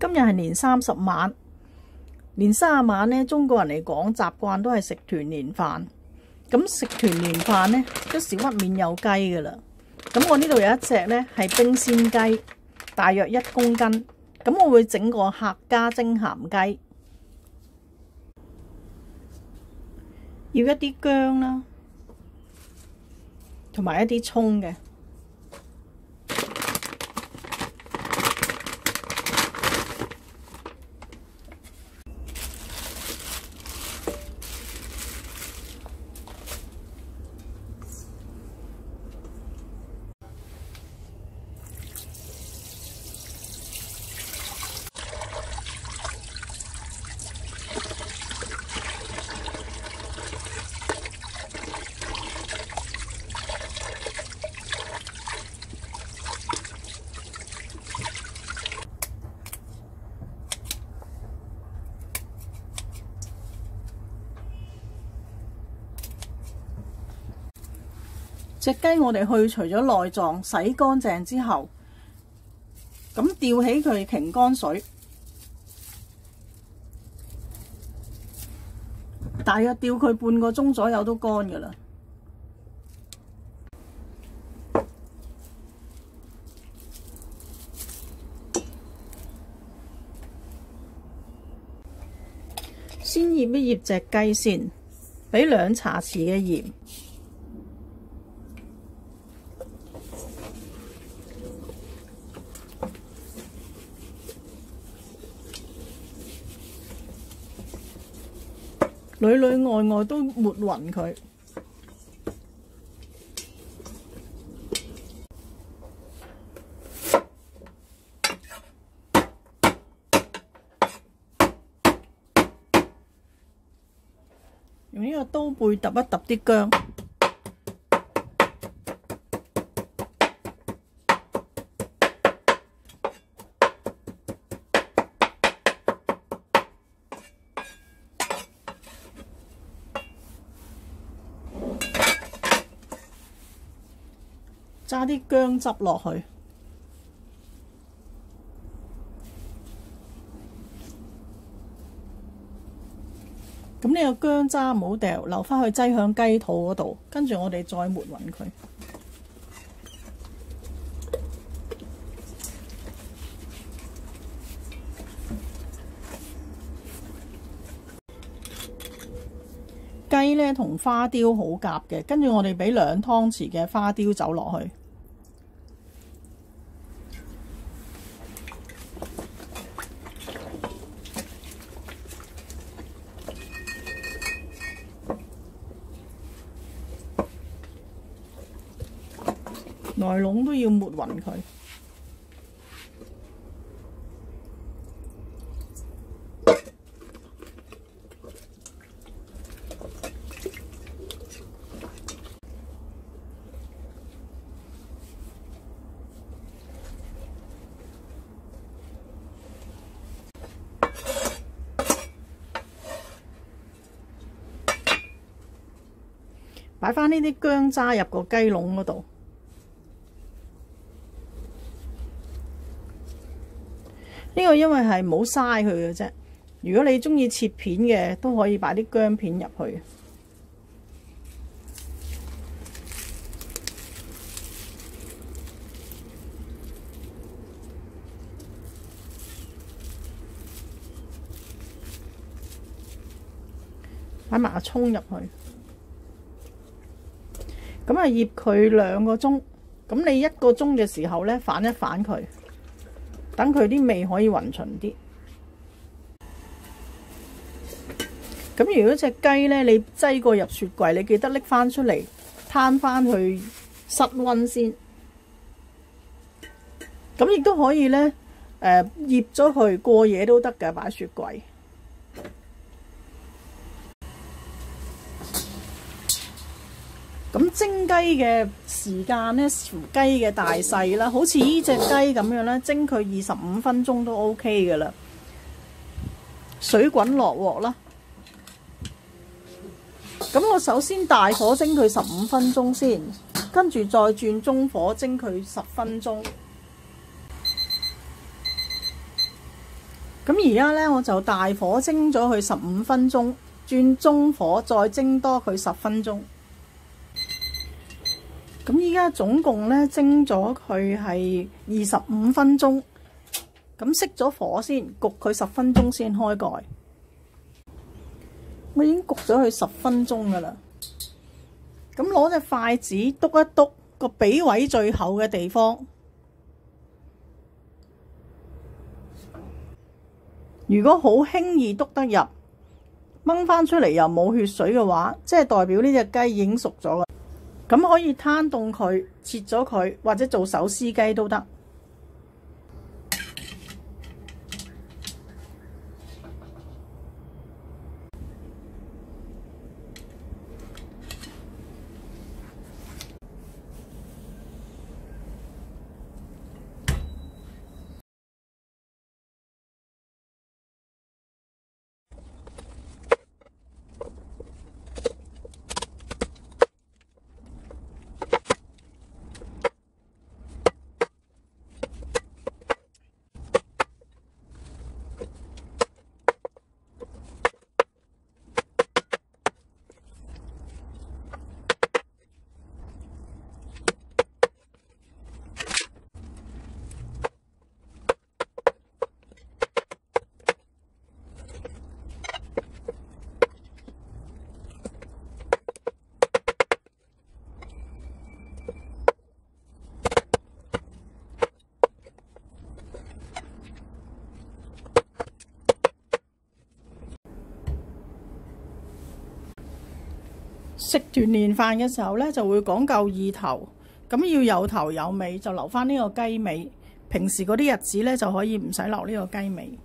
今日係年30晚，年30晚呢，中國人嚟講習慣都係食團年飯。咁食團年飯呢，都少不免有雞噶啦。咁我呢度有一隻呢係冰鮮雞，大約1公斤。咁我會整個客家蒸鹹雞，要一啲薑啦，同埋一啲蔥嘅。隻雞我哋去除咗內臟，洗乾淨之後，咁吊起佢擎乾水，大約吊佢半個鐘左右都乾㗎啦。先醃一醃隻雞先，俾2茶匙嘅鹽。裏裏外外都抹勻佢，用呢個刀背揼一揼啲薑，揸啲薑汁落去，咁呢個薑渣唔好掉，留返去擠響雞肚嗰度，跟住我哋再抹勻佢。雞呢同花雕好夾嘅，跟住我哋俾2湯匙嘅花雕酒落去，內籠都要抹勻佢。擺返呢啲薑渣入個雞籠嗰度，呢個因為係冇嘥佢嘅啫。如果你中意切片嘅，都可以擺啲薑片入去。擺埋葱入去。咁啊，醃佢2個鐘。咁你1個鐘嘅時候呢，反一反佢，等佢啲味可以勻勻啲。咁如果隻雞呢，你擠過入雪櫃，你記得拎翻出嚟，攤翻去室溫先。咁亦都可以呢，醃咗佢過夜都得㗎，擺雪櫃。咁蒸雞嘅時間呢，視乎雞嘅大細啦。好似呢隻雞咁樣咧，蒸佢25分鐘都 OK 㗎啦。水滾落鑊啦。咁我首先大火蒸佢15分鐘先，跟住再轉中火蒸佢10分鐘。咁而家呢，我就大火蒸咗佢15分鐘，轉中火再蒸多佢10分鐘。咁依家總共呢，蒸咗佢係25分鐘。咁熄咗火先，焗佢10分鐘先開蓋。我已經焗咗佢10分鐘噶啦。咁攞隻筷子篤一篤個髀位最厚嘅地方。如果好輕易篤得入，掹翻出嚟又冇血水嘅話，即係代表呢隻雞已經熟咗啦。咁可以攤凍佢，切咗佢，或者做手撕雞都得。食團年飯嘅時候呢，就會講究意頭，咁要有頭有尾，就留翻呢個雞尾。平時嗰啲日子呢，就可以唔使留呢個雞尾。